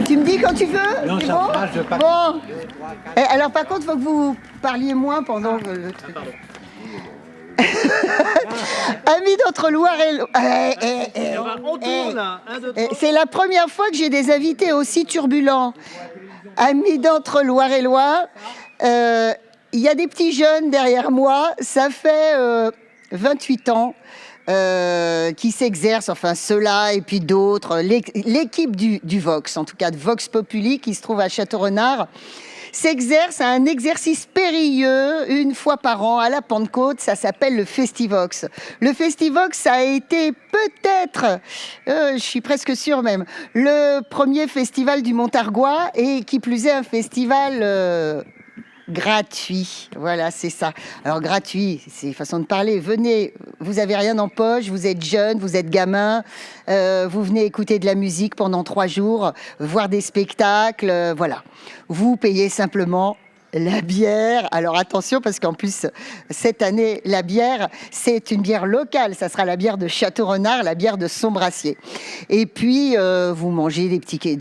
Tu me dis quand tu veux? Non, c'est ça bon va, je passe. Bon. Alors par contre, il faut que vous parliez moins pendant le truc. Amis d'Entre-Loire On tourne là. c'est la première fois que j'ai des invités aussi turbulents. Amis d'Entre-Loire et Loire, il y a des petits jeunes derrière moi, ça fait 28 ans qui s'exercent, enfin ceux-là et puis d'autres, l'équipe du Vox, en tout cas de Vox Populi qui se trouve à Château-Renard, s'exerce à un exercice périlleux une fois par an à la Pentecôte, ça s'appelle le Festivox. Le Festivox, ça a été peut-être, je suis presque sûre même, le premier festival du Montargois et qui plus est un festival gratuit. Voilà, c'est ça. Alors gratuit, c'est façon de parler. Venez, vous avez rien en poche, vous êtes jeune, vous êtes gamin, vous venez écouter de la musique pendant 3 jours, voir des spectacles, voilà. Vous payez simplement la bière. Alors attention, parce qu'en plus, cette année, la bière, c'est une bière locale. Ça sera la bière de Château-Renard, la bière de Sombrassier. Et puis, vous mangez des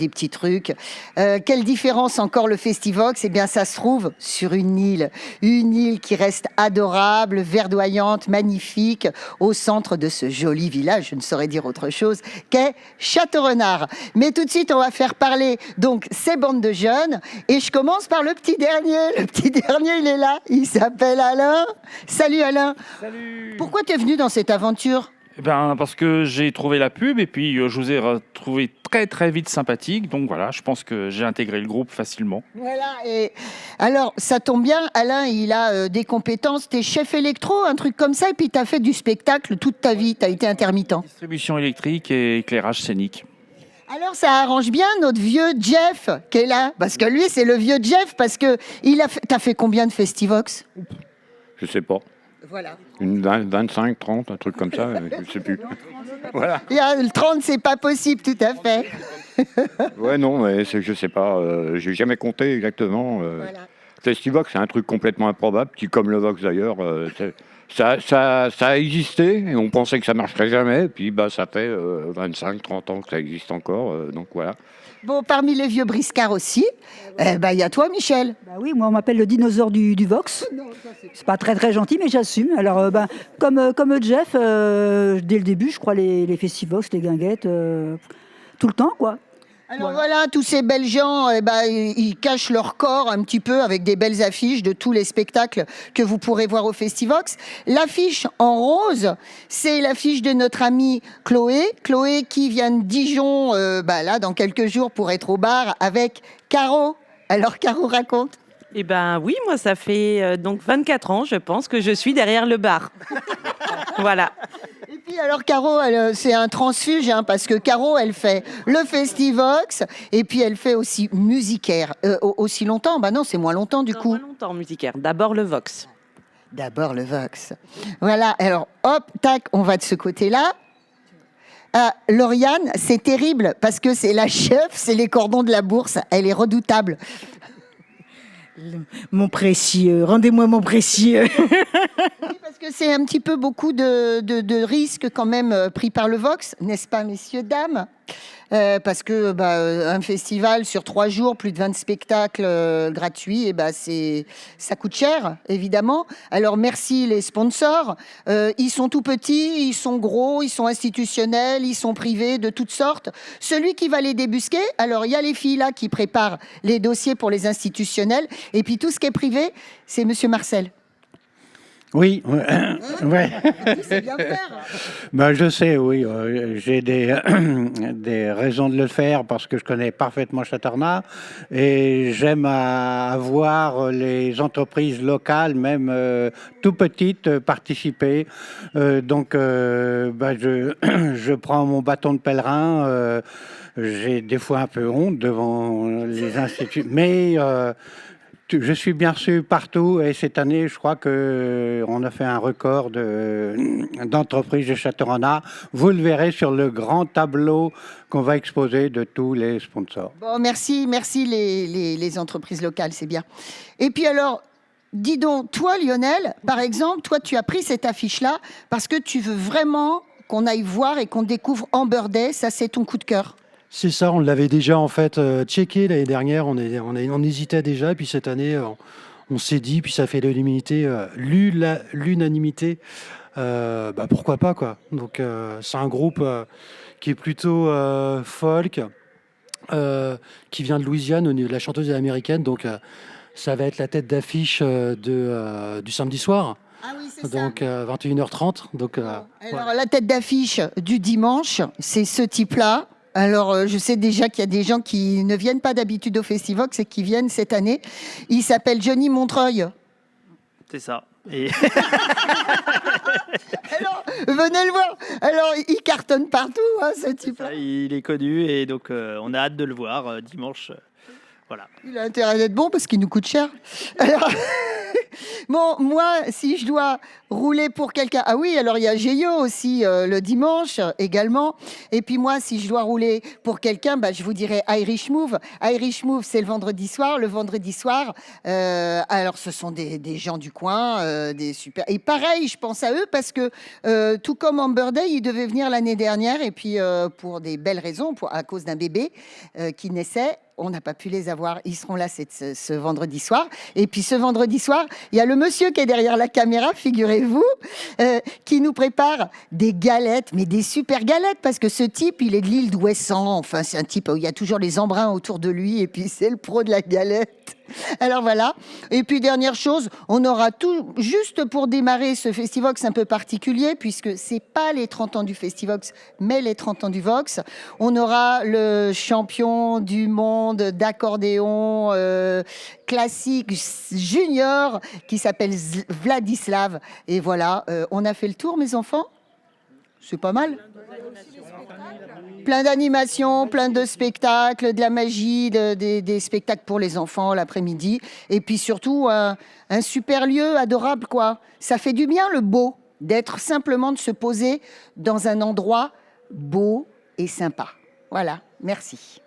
petits trucs. Quelle différence encore le Festivox? Eh bien, ça se trouve sur une île qui reste adorable, verdoyante, magnifique, au centre de ce joli village, je ne saurais dire autre chose, qu'est Château-Renard. Mais tout de suite, on va faire parler donc ces bandes de jeunes. Et je commence par le petit dernier. Le petit dernier, il est là. Il s'appelle Alain. Salut Alain. Salut. Pourquoi tu es venu dans cette aventure? Eh ben, parce que j'ai trouvé la pub et puis je vous ai retrouvé très très vite sympathique. Donc voilà, je pense que j'ai intégré le groupe facilement. Voilà. Et alors, ça tombe bien, Alain, il a des compétences. T'es chef électro, un truc comme ça, et puis t'as fait du spectacle toute ta vie. T'as été intermittent. Distribution électrique et éclairage scénique. Alors ça arrange bien notre vieux Jeff qui est là, parce que lui c'est le vieux Jeff, parce que t'as fait combien de Festivox? Je sais pas. Voilà. Une 25, 30, un truc comme ça, je sais plus. Voilà. Le 30 c'est pas possible, tout à fait. Ouais, non, mais je sais pas. J'ai jamais compté exactement. Voilà. Festivox, c'est un truc complètement improbable, qui comme le Vox d'ailleurs. Ça a existé et on pensait que ça marcherait jamais. Et puis ça fait 25, 30 ans que ça existe encore. Donc voilà. Bon, parmi les vieux briscards aussi, il y a toi, Michel. Bah oui, moi on m'appelle le dinosaure du Vox. C'est pas très très gentil, mais j'assume. Alors, comme Jeff, dès le début, je crois les Festivox, les guinguettes, tout le temps, quoi. Alors voilà, tous ces belles gens, ils cachent leur corps un petit peu avec des belles affiches de tous les spectacles que vous pourrez voir au Festivox. L'affiche en rose, c'est l'affiche de notre amie Chloé. Chloé qui vient de Dijon, là, dans quelques jours pour être au bar avec Caro. Alors Caro, raconte. Eh ben oui, moi ça fait donc 24 ans, je pense, que je suis derrière le bar. Voilà. Et puis alors Caro, c'est un transfuge, parce que Caro, elle fait le Festivox et puis elle fait aussi Musicaire. Aussi longtemps? Bah non, c'est moins longtemps du coup. Moins longtemps, Musicaire. D'abord le Vox. D'abord le Vox. Voilà, alors hop, tac, on va de ce côté-là. Lauriane, c'est terrible parce que c'est la chef, c'est les cordons de la bourse. Elle est redoutable. Mon précieux, rendez-moi mon précieux. Oui, parce que c'est un petit peu beaucoup de risques quand même pris par le Vox, n'est-ce pas, messieurs, dames? Parce que un festival sur 3 jours, plus de 20 spectacles gratuits, ça coûte cher, évidemment. Alors merci les sponsors. Ils sont tout petits, ils sont gros, ils sont institutionnels, ils sont privés de toutes sortes. Celui qui va les débusquer, alors il y a les filles là qui préparent les dossiers pour les institutionnels, et puis tout ce qui est privé, c'est Monsieur Marcel. Oui, ouais. C'est bien faire. Je sais, oui. J'ai des raisons de le faire parce que je connais parfaitement Château-Renard et j'aime avoir les entreprises locales, même tout petites, participer. Je prends mon bâton de pèlerin. J'ai des fois un peu honte devant les instituts, mais je suis bien reçu partout et cette année, je crois qu'on a fait un record d'entreprises de Château-Renard. Vous le verrez sur le grand tableau qu'on va exposer de tous les sponsors. Bon, merci les entreprises locales, c'est bien. Et puis alors, dis donc, toi Lionel, par exemple, toi tu as pris cette affiche-là parce que tu veux vraiment qu'on aille voir et qu'on découvre Amber Day. Ça, c'est ton coup de cœur. C'est ça, on l'avait déjà en fait checké l'année dernière, on hésitait déjà, et puis cette année, on s'est dit, puis ça fait l'unanimité, pourquoi pas quoi. Donc c'est un groupe qui est plutôt folk, qui vient de Louisiane, la chanteuse est américaine, donc ça va être la tête d'affiche du samedi soir. Ah oui, c'est donc 21h30. Donc, Alors, la tête d'affiche du dimanche, c'est ce type-là. Alors, je sais déjà qu'il y a des gens qui ne viennent pas d'habitude au Festivox et qui viennent cette année. Il s'appelle Johnny Montreuil. C'est ça. Et Alors, venez le voir. Alors, il cartonne partout, hein, ce type-là. il est connu et donc on a hâte de le voir dimanche. Voilà. Il a intérêt d'être bon parce qu'il nous coûte cher. Alors, bon, moi, si je dois rouler pour quelqu'un... Ah oui, alors il y a Géo aussi le dimanche également. Et puis moi, si je dois rouler pour quelqu'un, je vous dirais Irish Move. Irish Move, c'est le vendredi soir. Le vendredi soir, alors ce sont des gens du coin, des super... Et pareil, je pense à eux parce que tout comme Amber Day, ils devaient venir l'année dernière. Et puis pour des belles raisons, à cause d'un bébé qui naissait, on n'a pas pu les avoir. Ils seront là ce vendredi soir. Et puis ce vendredi soir, il y a le monsieur qui est derrière la caméra, figurez-vous, qui nous prépare des galettes, mais des super galettes, parce que ce type, il est de l'île d'Ouessant. Enfin, c'est un type où il y a toujours les embruns autour de lui, et puis c'est le pro de la galette. Alors voilà. Et puis dernière chose, on aura tout, juste pour démarrer ce Festivox un peu particulier, puisque c'est pas les 30 ans du Festivox, mais les 30 ans du Vox. On aura le champion du monde d'accordéon classique junior qui s'appelle Vladislav. Et voilà, on a fait le tour, mes enfants. C'est pas mal. Plein d'animations, plein de spectacles, de la magie, des spectacles pour les enfants l'après-midi. Et puis surtout, un super lieu adorable, quoi. Ça fait du bien, le beau, d'être simplement de se poser dans un endroit beau et sympa. Voilà, merci.